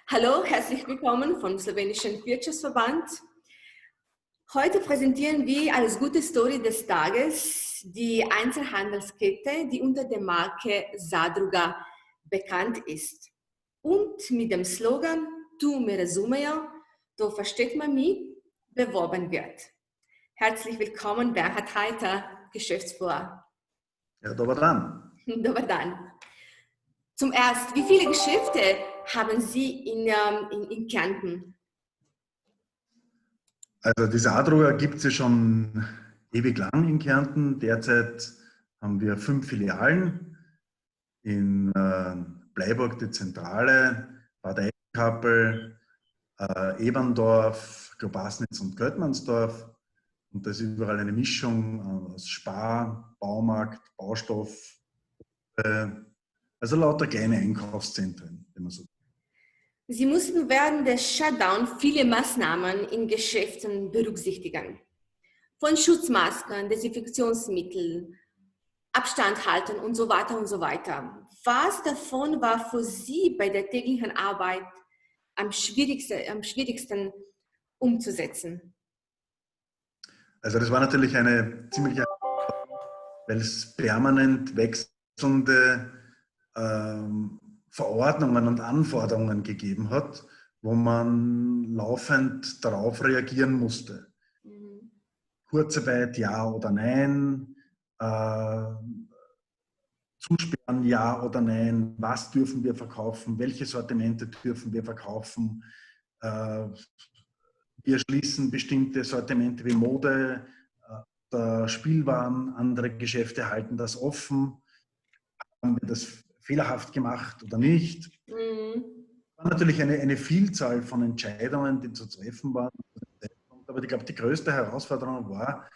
Hallo, herzlich willkommen vom Slowenischen Wirtschaftsverband. Heute präsentieren wir als gute Story des Tages die Einzelhandelskette, die unter der Marke Zadruga bekannt ist. Und mit dem Slogan Tu me razumejo, to versteht man mich, beworben wird. Herzlich willkommen, Bernhard Heiter, Geschäftsführer. Ja, dobar dan. Dobar dan. Zum Ersten, wie viele Geschäfte haben Sie in Kärnten? Also die Zadruga gibt es ja schon ewig lang in Kärnten. Derzeit haben wir 5 Filialen in Bleiburg, die Zentrale, Bad Eigenkappel, Eberndorf, Grobasnitz und Göttmannsdorf. Und das ist überall eine Mischung aus Spar, Baumarkt, Baustoff, also lauter kleine Einkaufszentren, wenn man so will. Sie mussten während des Shutdown viele Maßnahmen in Geschäften berücksichtigen. Von Schutzmasken, Desinfektionsmitteln, Abstand halten und so weiter und so weiter. Was davon war für Sie bei der täglichen Arbeit am schwierigsten umzusetzen? Also das war natürlich eine ziemliche, weil es permanent wechselnde Verordnungen und Anforderungen gegeben hat, wo man laufend darauf reagieren musste. Kurzarbeit, ja oder nein, zusperren, ja oder nein, was dürfen wir verkaufen, welche Sortimente dürfen wir verkaufen, wir schließen bestimmte Sortimente wie Mode, Spielwaren, andere Geschäfte halten das offen. Haben wir das fehlerhaft gemacht oder nicht? Es war natürlich eine Vielzahl von Entscheidungen, die zu treffen waren. Aber ich glaube, die größte Herausforderung war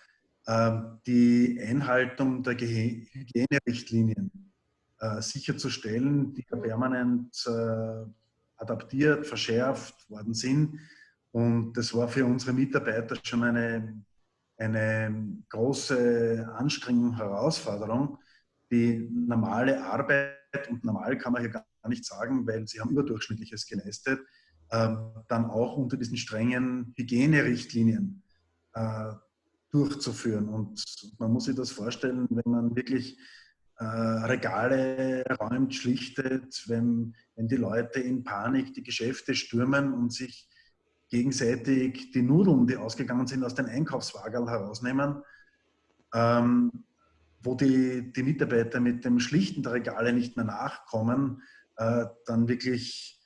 die Einhaltung der Hygienerichtlinien sicherzustellen, die ja permanent adaptiert, verschärft worden sind. Und das war für unsere Mitarbeiter schon eine große Anstrengung, Herausforderung. Die normale Arbeit, und normal kann man hier gar nicht sagen, weil sie haben Überdurchschnittliches geleistet, dann auch unter diesen strengen Hygienerichtlinien durchzuführen. Und man muss sich das vorstellen, wenn man wirklich Regale räumt, schlichtet, wenn die Leute in Panik die Geschäfte stürmen und sich gegenseitig die Nudeln, die ausgegangen sind, aus den Einkaufswagen herausnehmen, wo die Mitarbeiter mit dem Schlichten der Regale nicht mehr nachkommen, dann wirklich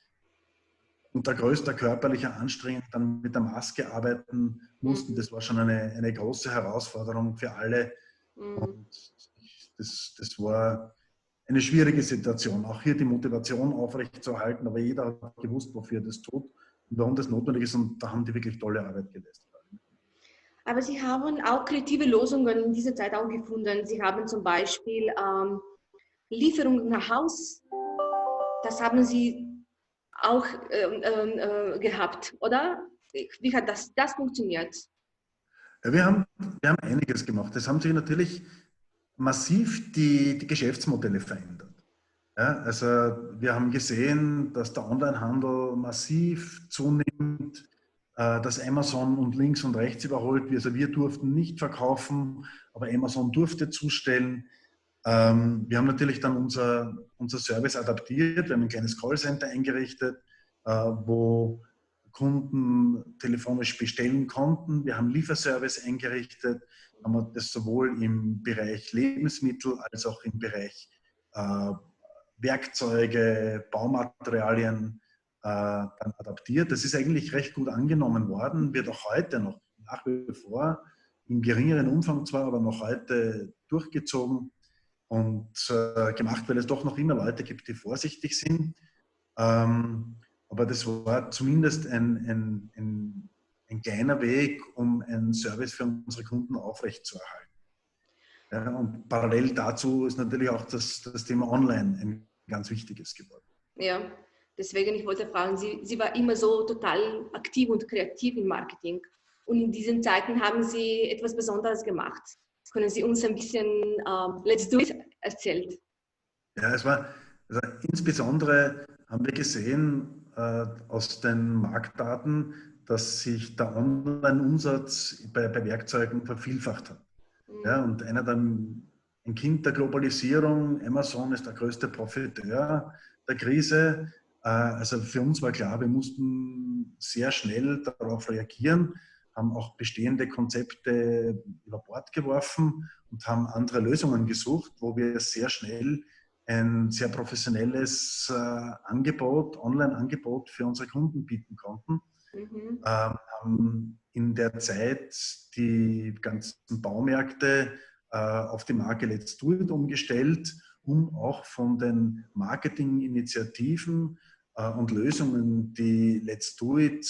unter größter körperlicher Anstrengung dann mit der Maske arbeiten mussten. Das war schon eine große Herausforderung für alle. Und das war eine schwierige Situation. Auch hier die Motivation aufrechtzuerhalten, aber jeder hat gewusst, wofür er das tut und warum das notwendig ist. Und da haben die wirklich tolle Arbeit geleistet. Aber Sie haben auch kreative Lösungen in dieser Zeit auch gefunden. Sie haben zum Beispiel Lieferungen nach Haus. Das haben Sie auch gehabt, oder? Wie hat das funktioniert? Ja, wir haben einiges gemacht. Es haben sich natürlich massiv die Geschäftsmodelle verändert. Ja, also wir haben gesehen, dass der Onlinehandel massiv zunimmt, dass Amazon und links und rechts überholt. Also wir durften nicht verkaufen, aber Amazon durfte zustellen. Wir haben natürlich dann unser Service adaptiert. Wir haben ein kleines Callcenter eingerichtet, wo Kunden telefonisch bestellen konnten. Wir haben Lieferservice eingerichtet, haben das sowohl im Bereich Lebensmittel als auch im Bereich Werkzeuge, Baumaterialien dann adaptiert. Das ist eigentlich recht gut angenommen worden, wird auch heute noch nach wie vor im geringeren Umfang zwar, aber noch heute durchgezogen und gemacht, weil es doch noch immer Leute gibt, die vorsichtig sind. Aber das war zumindest ein kleiner Weg, um einen Service für unsere Kunden aufrechtzuerhalten. Ja, und parallel dazu ist natürlich auch das Thema Online ein ganz wichtiges geworden. Ja, deswegen ich wollte fragen, Sie war immer so total aktiv und kreativ im Marketing. Und in diesen Zeiten haben Sie etwas Besonderes gemacht. Können Sie uns ein bisschen Let's Do It erzählen? Ja, also insbesondere haben wir gesehen, aus den Marktdaten, dass sich der Online-Umsatz bei Werkzeugen vervielfacht hat. Ja, und ein Kind der Globalisierung, Amazon ist der größte Profiteur der Krise. Also für uns war klar, wir mussten sehr schnell darauf reagieren, haben auch bestehende Konzepte über Bord geworfen und haben andere Lösungen gesucht, wo wir sehr schnell ein sehr professionelles Online-Angebot für unsere Kunden bieten konnten. Haben in der Zeit die ganzen Baumärkte auf die Marke Let's Do It umgestellt, um auch von den Marketinginitiativen und Lösungen, die Let's Do It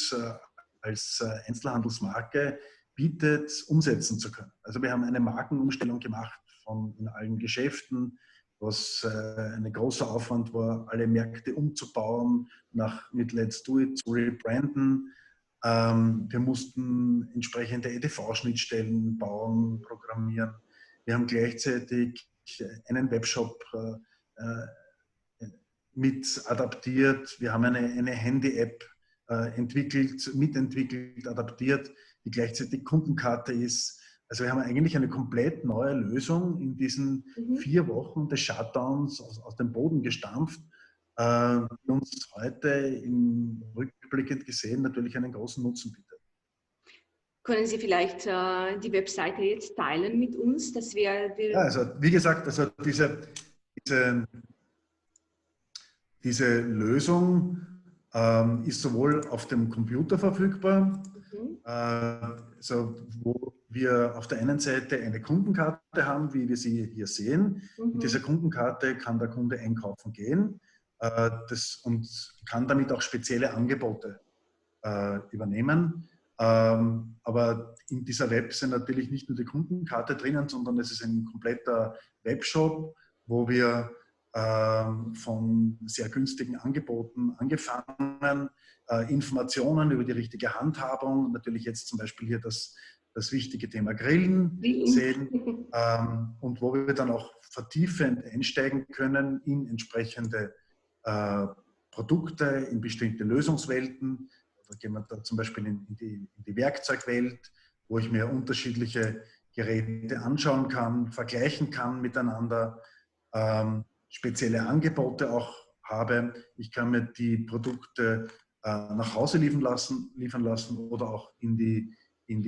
als Einzelhandelsmarke bietet, umsetzen zu können. Also wir haben eine Markenumstellung gemacht in allen Geschäften, was ein großer Aufwand war, alle Märkte umzubauen, mit Let's Do It zu rebranden. Wir mussten entsprechende EDV-Schnittstellen bauen, programmieren. Wir haben gleichzeitig einen Webshop mit adaptiert. Wir haben eine Handy-App mitentwickelt, adaptiert, die gleichzeitig Kundenkarte ist. Also wir haben eigentlich eine komplett neue Lösung in diesen 4 Wochen des Shutdowns aus dem Boden gestampft, die uns heute im rückblickend gesehen natürlich einen großen Nutzen bietet. Können Sie vielleicht die Webseite jetzt teilen mit uns, dass wir... Ja, also wie gesagt, also diese Lösung ist sowohl auf dem Computer verfügbar, also wo wir auf der einen Seite eine Kundenkarte haben, wie wir sie hier sehen. Mit dieser Kundenkarte kann der Kunde einkaufen gehen und kann damit auch spezielle Angebote übernehmen. Aber in dieser Web sind natürlich nicht nur die Kundenkarte drinnen, sondern es ist ein kompletter Webshop, wo wir von sehr günstigen Angeboten angefangen, Informationen über die richtige Handhabung, natürlich jetzt zum Beispiel hier das wichtige Thema Grillen sehen und wo wir dann auch vertiefend einsteigen können in entsprechende Produkte, in bestimmte Lösungswelten. Da gehen wir da zum Beispiel in die Werkzeugwelt, wo ich mir unterschiedliche Geräte anschauen kann, vergleichen kann miteinander, spezielle Angebote auch habe. Ich kann mir die Produkte nach Hause liefern lassen oder auch in die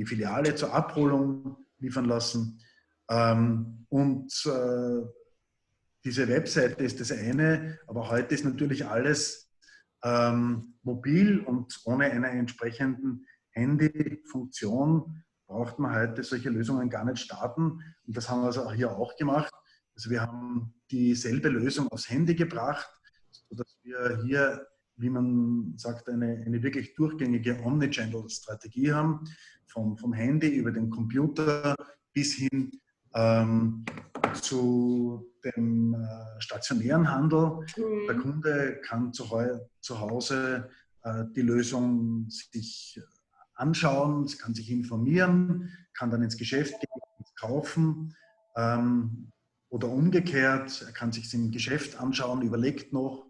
Filiale zur Abholung liefern lassen. Diese Webseite ist das eine, aber heute ist natürlich alles mobil und ohne eine entsprechenden Handyfunktion braucht man heute solche Lösungen gar nicht starten. Und das haben wir also hier auch gemacht. Also wir haben dieselbe Lösung aufs Handy gebracht, sodass wir hier, wie man sagt, eine wirklich durchgängige Omnichannel-Strategie haben, vom Handy über den Computer bis hin zu dem stationären Handel. Der Kunde kann zu Hause die Lösung sich anschauen, kann sich informieren, kann dann ins Geschäft gehen, kaufen oder umgekehrt. Er kann sich im Geschäft anschauen, überlegt noch,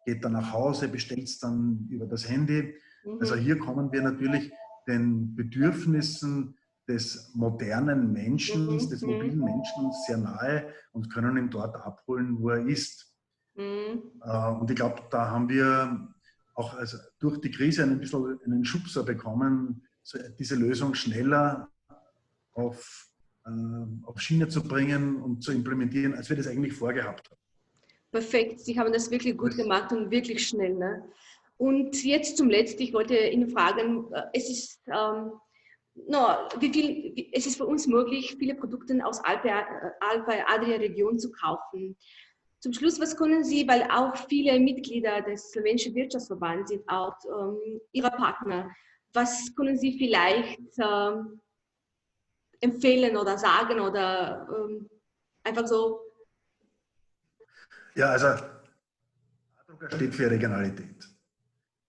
geht dann nach Hause, bestellt es dann über das Handy. Also hier kommen wir natürlich den Bedürfnissen des modernen Menschen, des mobilen Menschen sehr nahe und können ihn dort abholen, wo er ist. Und ich glaube, da haben wir auch durch die Krise ein bisschen einen Schubser bekommen, diese Lösung schneller auf Schiene zu bringen und zu implementieren, als wir das eigentlich vorgehabt haben. Perfekt, Sie haben das wirklich gut gemacht und wirklich schnell. Ne? Und jetzt zum Letzten, ich wollte Ihnen fragen, es ist für uns möglich, viele Produkte aus Alpe-Adria-Region zu kaufen. Zum Schluss, was können Sie, weil auch viele Mitglieder des slowenischen Wirtschaftsverbands sind auch Ihre Partner, was können Sie vielleicht empfehlen oder sagen oder einfach so? Ja, also Adrucker steht für Regionalität.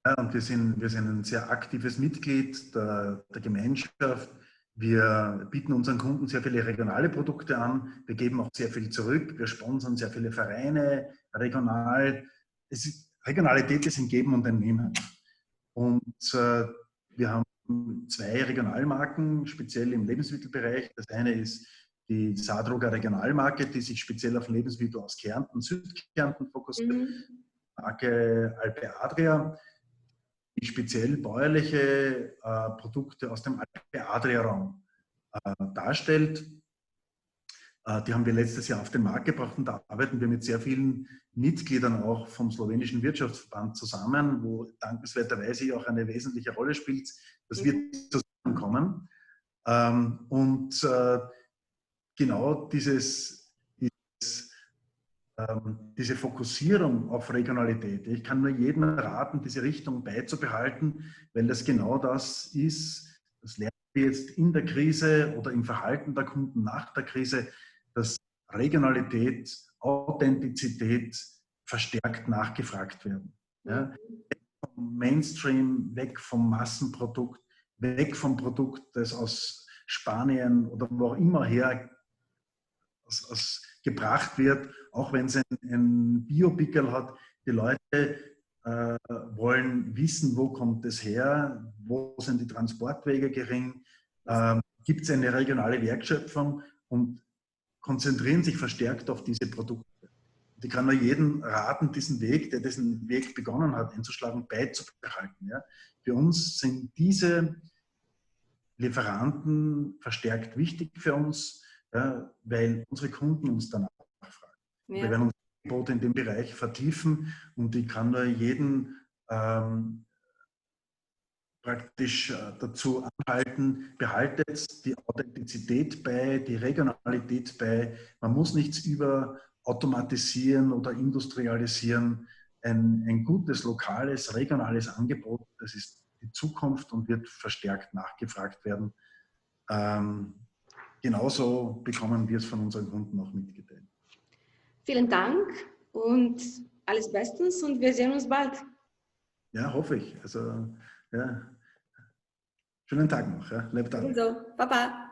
Ja, und wir sind ein sehr aktives Mitglied der Gemeinschaft. Wir bieten unseren Kunden sehr viele regionale Produkte an. Wir geben auch sehr viel zurück. Wir sponsern sehr viele Vereine regional. Regionalität ist ein Geben und ein Nehmen. Und wir haben 2 Regionalmarken, speziell im Lebensmittelbereich. Das eine ist die Saarbrücker Regionalmarke, die sich speziell auf Lebensmittel aus Kärnten, Südkärnten fokussiert. Marke Alpe Adria, die speziell bäuerliche Produkte aus dem Alpe Adria-Raum darstellt. Die haben wir letztes Jahr auf den Markt gebracht und da arbeiten wir mit sehr vielen Mitgliedern auch vom slowenischen Wirtschaftsverband zusammen, wo dankenswerterweise auch eine wesentliche Rolle spielt, dass wir zusammenkommen. Und genau diese Fokussierung auf Regionalität. Ich kann nur jedem raten, diese Richtung beizubehalten, weil das genau das ist, das lernen wir jetzt in der Krise oder im Verhalten der Kunden nach der Krise, dass Regionalität, Authentizität verstärkt nachgefragt werden. Ja? Weg vom Mainstream, weg vom Massenprodukt, weg vom Produkt, das aus Spanien oder wo auch immer her gebracht wird, auch wenn es ein Bio-Pickel hat. Die Leute wollen wissen, wo kommt es her, wo sind die Transportwege gering, gibt es eine regionale Wertschöpfung und konzentrieren sich verstärkt auf diese Produkte. Und ich kann nur jedem raten, diesen Weg, der diesen Weg begonnen hat, einzuschlagen, beizubehalten. Ja. Für uns sind diese Lieferanten verstärkt wichtig für uns, ja, weil unsere Kunden uns danach fragen. Ja. Wir werden unsere Angebote in dem Bereich vertiefen und ich kann nur jeden praktisch dazu anhalten, behaltet die Authentizität bei, die Regionalität bei. Man muss nichts überautomatisieren oder industrialisieren. Ein gutes, lokales, regionales Angebot, das ist die Zukunft und wird verstärkt nachgefragt werden. Genauso bekommen wir es von unseren Kunden auch mitgeteilt. Vielen Dank und alles Bestens und wir sehen uns bald. Ja, hoffe ich. Also, ja. Schönen Tag noch. Ja. Lebt alle. Also, Baba.